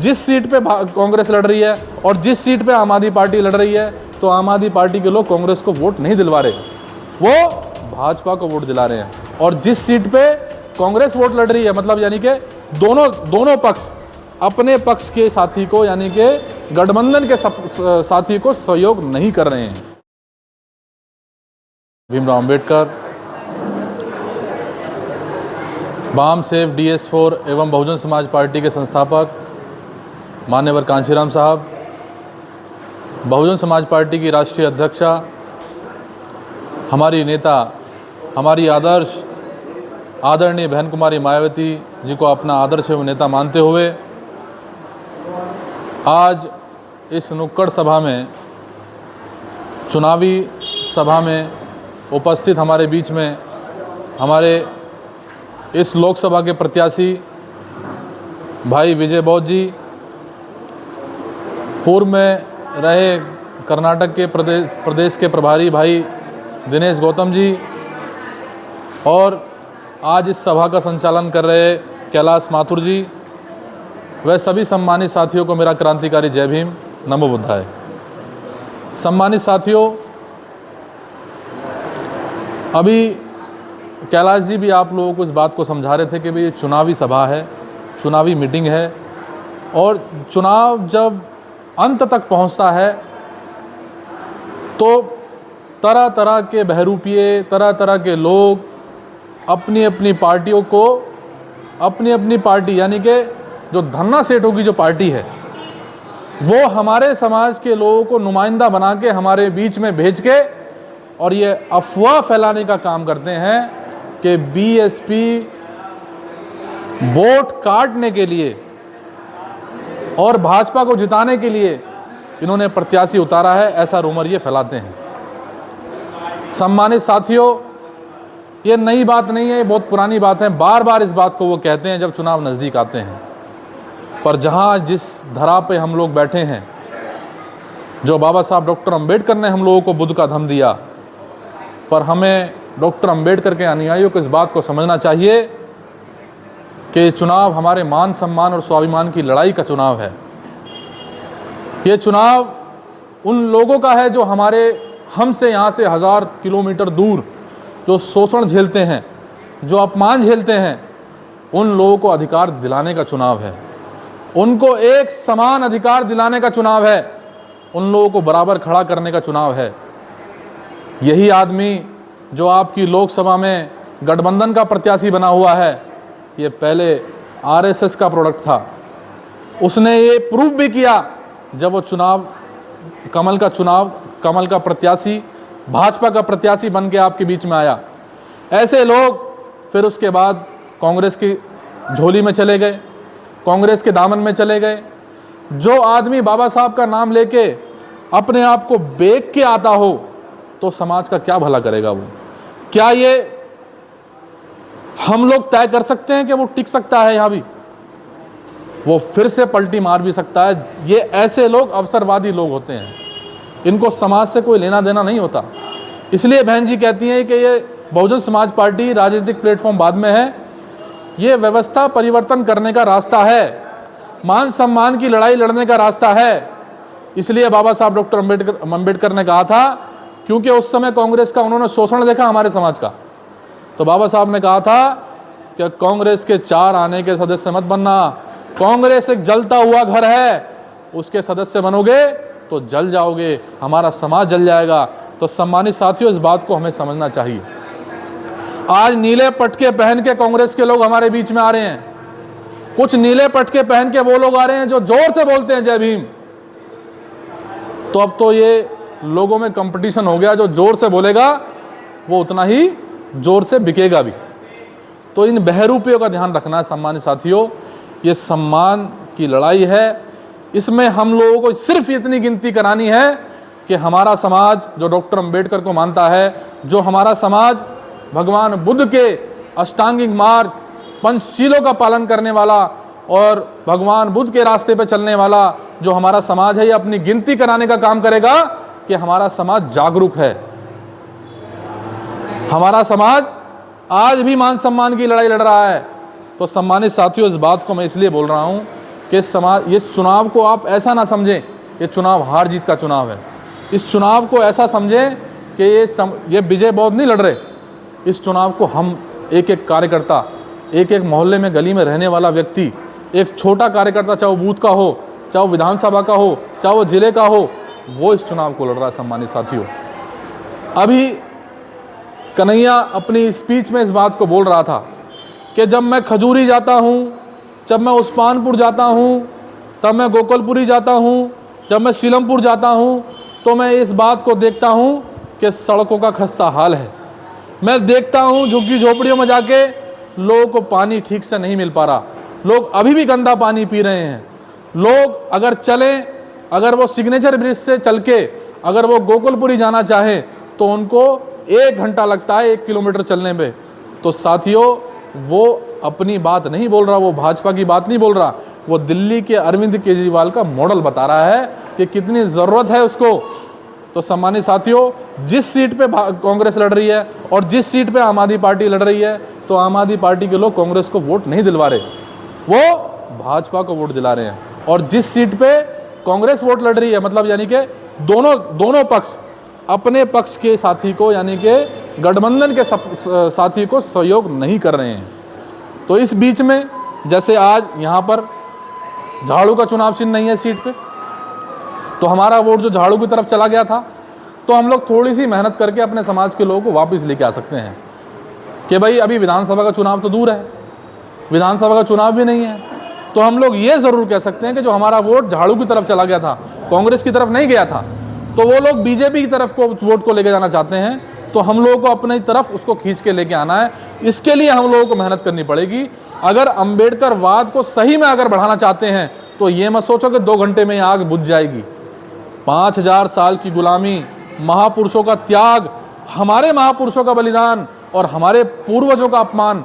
जिस सीट पे कांग्रेस लड़ रही है और जिस सीट पे आम आदमी पार्टी लड़ रही है, तो आम आदमी पार्टी के लोग कांग्रेस को वोट नहीं दिलवा रहे, वो भाजपा को वोट दिला रहे हैं। और जिस सीट पे कांग्रेस वोट लड़ रही है, मतलब यानी कि दोनों पक्ष अपने पक्ष के साथी को, यानी कि गठबंधन के साथी को सहयोग नहीं कर रहे हैं। Bhimrao Ambedkar, balm save DS4 एवं बहुजन समाज पार्टी के संस्थापक मान्यवर कांशीराम साहब, बहुजन समाज पार्टी की राष्ट्रीय अध्यक्षा, हमारी नेता, हमारी आदर्श आदरणीय बहन कुमारी मायावती जी को अपना आदर्श एवं नेता मानते हुए आज इस नुक्कड़ सभा में, चुनावी सभा में उपस्थित हमारे बीच में हमारे इस लोकसभा के प्रत्याशी भाई विजय बौद्ध जी, पूर्व में रहे कर्नाटक के प्रदेश के प्रभारी भाई दिनेश गौतम जी, और आज इस सभा का संचालन कर रहे कैलाश माथुर जी, वह सभी सम्मानित साथियों को मेरा क्रांतिकारी जय भीम, नमो बुद्धाय। सम्मानित साथियों, अभी कैलाश जी भी आप लोगों को इस बात को समझा रहे थे कि भाई ये चुनावी सभा है, चुनावी मीटिंग है, और चुनाव जब अंत तक पहुंचता है तो तरह तरह के बहरूपिये, तरह तरह के लोग अपनी अपनी पार्टियों को, अपनी अपनी पार्टी यानी कि जो धन्ना सेठों की जो पार्टी है, वो हमारे समाज के लोगों को नुमाइंदा बना के हमारे बीच में भेज के और ये अफवाह फैलाने का काम करते हैं कि BSP वोट काटने के लिए और भाजपा को जिताने के लिए इन्होंने प्रत्याशी उतारा है, ऐसा रूमर ये फैलाते हैं। सम्मानित साथियों, ये नई बात नहीं है, ये बहुत पुरानी बात है। बार बार इस बात को वो कहते हैं जब चुनाव नज़दीक आते हैं। पर जहाँ जिस धरा पे हम लोग बैठे हैं, जो बाबा साहब डॉक्टर अंबेडकर ने हम लोगों को बुद्ध का धम्म दिया, पर हमें डॉक्टर अंबेडकर के अनुयायियों को इस बात को समझना चाहिए कि चुनाव हमारे मान सम्मान और स्वाभिमान की लड़ाई का चुनाव है। ये चुनाव उन लोगों का है जो हमसे यहाँ से 1000 किलोमीटर दूर जो शोषण झेलते हैं, जो अपमान झेलते हैं, उन लोगों को अधिकार दिलाने का चुनाव है। उनको एक समान अधिकार दिलाने का चुनाव है। उन लोगों को बराबर खड़ा करने का चुनाव है। यही आदमी जो आपकी लोकसभा में गठबंधन का प्रत्याशी बना हुआ है, ये पहले RSS का प्रोडक्ट था। उसने ये प्रूफ भी किया जब वो कमल का प्रत्याशी, भाजपा का प्रत्याशी बन के आपके बीच में आया। ऐसे लोग फिर उसके बाद कांग्रेस की झोली में चले गए, कांग्रेस के दामन में चले गए। जो आदमी बाबा साहब का नाम लेके अपने आप को बेच के आता हो तो समाज का क्या भला करेगा वो? क्या ये हम लोग तय कर सकते हैं कि वो टिक सकता है? यहाँ भी वो फिर से पलटी मार भी सकता है। ये ऐसे लोग अवसरवादी लोग होते हैं, इनको समाज से कोई लेना देना नहीं होता। इसलिए बहन जी कहती हैं कि ये बहुजन समाज पार्टी राजनीतिक प्लेटफॉर्म बाद में है, ये व्यवस्था परिवर्तन करने का रास्ता है, मान सम्मान की लड़ाई लड़ने का रास्ता है। इसलिए बाबा साहब डॉक्टर अंबेडकर ने कहा था, क्योंकि उस समय कांग्रेस का उन्होंने शोषण देखा हमारे समाज का, तो बाबा साहब ने कहा था कि कांग्रेस के 4 आने के सदस्य मत बनना। कांग्रेस एक जलता हुआ घर है, उसके सदस्य बनोगे तो जल जाओगे, हमारा समाज जल जाएगा। तो सम्मानित साथियों, इस बात को हमें समझना चाहिए। आज नीले पटके पहन के कांग्रेस के लोग हमारे बीच में आ रहे हैं। कुछ नीले पटके पहन के वो लोग आ रहे हैं जो जोर से बोलते हैं जय भीम। तो अब तो ये लोगों में कंपटीशन हो गया, जो जोर से बोलेगा वो उतना ही जोर से बिकेगा भी। तो इन बहरूपियों का ध्यान रखना है। सम्मानित साथियों, ये सम्मान की लड़ाई है। इसमें हम लोगों को सिर्फ इतनी गिनती करानी है कि हमारा समाज जो डॉक्टर अंबेडकर को मानता है, जो हमारा समाज भगवान बुद्ध के अष्टांगिक मार्ग, पंचशीलों का पालन करने वाला और भगवान बुद्ध के रास्ते पर चलने वाला जो हमारा समाज है, ये अपनी गिनती कराने का काम करेगा कि हमारा समाज जागरूक है। हमारा समाज आज भी मान सम्मान की लड़ाई लड़ रहा है। तो सम्मानित साथियों, इस बात को मैं इसलिए बोल रहा हूं कि समाज, ये चुनाव को आप ऐसा ना समझें ये चुनाव हार जीत का चुनाव है। इस चुनाव को ऐसा समझें कि ये विजय बौद्ध नहीं लड़ रहे। इस चुनाव को हम एक एक कार्यकर्ता, एक एक मोहल्ले में गली में रहने वाला व्यक्ति, एक छोटा कार्यकर्ता, चाहे वो बूथ का हो, चाहे वो विधानसभा का हो, चाहे वो जिले का हो, वो इस चुनाव को लड़ रहा है। सम्मानित साथियों, अभी कन्हैया अपनी स्पीच में इस बात को बोल रहा था कि जब मैं खजूरी जाता हूँ, जब मैं उस्मानपुर जाता हूँ, तब मैं गोकुलपुरी जाता हूँ, जब मैं सीलमपुर जाता हूँ, तो मैं इस बात को देखता हूँ कि सड़कों का खस्ता हाल है। मैं देखता हूँ झुग्गी झोपड़ियों में जाके लोगों को पानी ठीक से नहीं मिल पा रहा, लोग अभी भी गंदा पानी पी रहे हैं। लोग अगर चलें, अगर वो सिग्नेचर ब्रिज से चल के अगर वो गोकुलपुरी जाना चाहे तो उनको 1 घंटा लगता है 1 किलोमीटर चलने में। तो साथियों, वो अपनी बात नहीं बोल रहा, वो भाजपा की बात नहीं बोल रहा, वो दिल्ली के अरविंद केजरीवाल का मॉडल बता रहा है कि कितनी ज़रूरत है उसको। तो सम्मानित साथियों, जिस सीट पे कांग्रेस लड़ रही है और जिस सीट पे आम आदमी पार्टी लड़ रही है, तो आम आदमी पार्टी के लोग कांग्रेस को वोट नहीं दिलवा रहे, वो भाजपा को वोट दिला रहे हैं। और जिस सीट पे कांग्रेस वोट लड़ रही है, मतलब यानी कि दोनों पक्ष अपने पक्ष के साथी को, यानी कि गठबंधन के साथी को सहयोग नहीं कर रहे हैं। तो इस बीच में जैसे आज यहाँ पर झाड़ू का चुनाव चिन्ह नहीं है सीट पे, तो हमारा वोट जो झाड़ू की तरफ चला गया था, तो हम लोग थोड़ी सी मेहनत करके अपने समाज के लोगों को वापस लेके आ सकते हैं कि भाई अभी विधानसभा का चुनाव तो दूर है, विधानसभा का चुनाव भी नहीं है, तो हम लोग ये ज़रूर कह सकते हैं कि जो हमारा वोट झाड़ू की तरफ चला गया था, कांग्रेस की तरफ नहीं गया था, तो वो लोग बीजेपी की तरफ को वोट को लेके जाना चाहते हैं, तो हम लोगों को अपनी तरफ उसको खींच के लेके आना है। इसके लिए हम लोगों को मेहनत करनी पड़ेगी। अगर अंबेडकरवाद को सही में अगर बढ़ाना चाहते हैं तो ये मत सोचो कि 2 घंटे में आग बुझ जाएगी। 5000 साल की गुलामी, महापुरुषों का त्याग, हमारे महापुरुषों का बलिदान और हमारे पूर्वजों का अपमान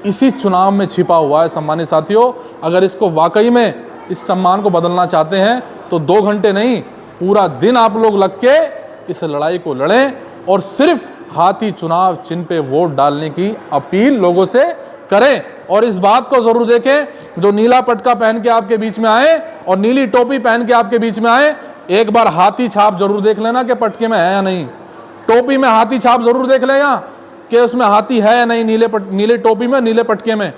इसी चुनाव में छिपा हुआ है। सम्मानित साथियों, अगर इसको वाकई में इस सम्मान को बदलना चाहते हैं तो 2 घंटे नहीं, पूरा दिन आप लोग लग के इस लड़ाई को लड़ें और सिर्फ हाथी चुनाव चिन्ह पे वोट डालने की अपील लोगों से करें। और इस बात को जरूर देखें, जो नीला पटका पहन के आपके बीच में आए और नीली टोपी पहन के आपके बीच में आए, एक बार हाथी छाप जरूर देख लेना कि पटके में है या नहीं। टोपी में हाथी छाप जरूर देख लेना कि उसमें हाथी है या नहीं, नीले टोपी में, नीले पटके में।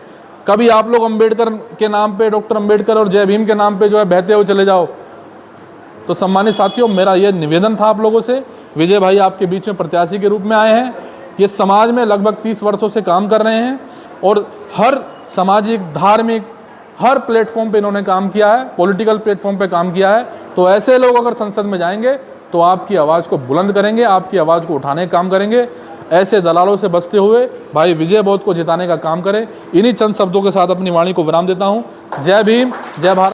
कभी आप लोग अंबेडकर के नाम पे, डॉक्टर अंबेडकर और जय भीम के नाम पे जो है बहते हुए चले जाओ। तो सम्मानित साथियों, मेरा यह निवेदन था आप लोगों से। विजय भाई आपके बीच में प्रत्याशी के रूप में आए हैं, ये समाज में लगभग 30 वर्षों से काम कर रहे हैं और हर सामाजिक, धार्मिक, हर प्लेटफॉर्म पे इन्होंने काम किया है, पॉलिटिकल प्लेटफॉर्म पे काम किया है। तो ऐसे लोग अगर संसद में जाएंगे तो आपकी आवाज़ को बुलंद करेंगे, आपकी आवाज़ को उठाने का काम करेंगे। ऐसे दलालों से बचते हुए भाई विजय बौद्ध को जिताने का काम करें। इन्हीं चंद शब्दों के साथ अपनी वाणी को विराम देता हूँ। जय भीम, जय भारत।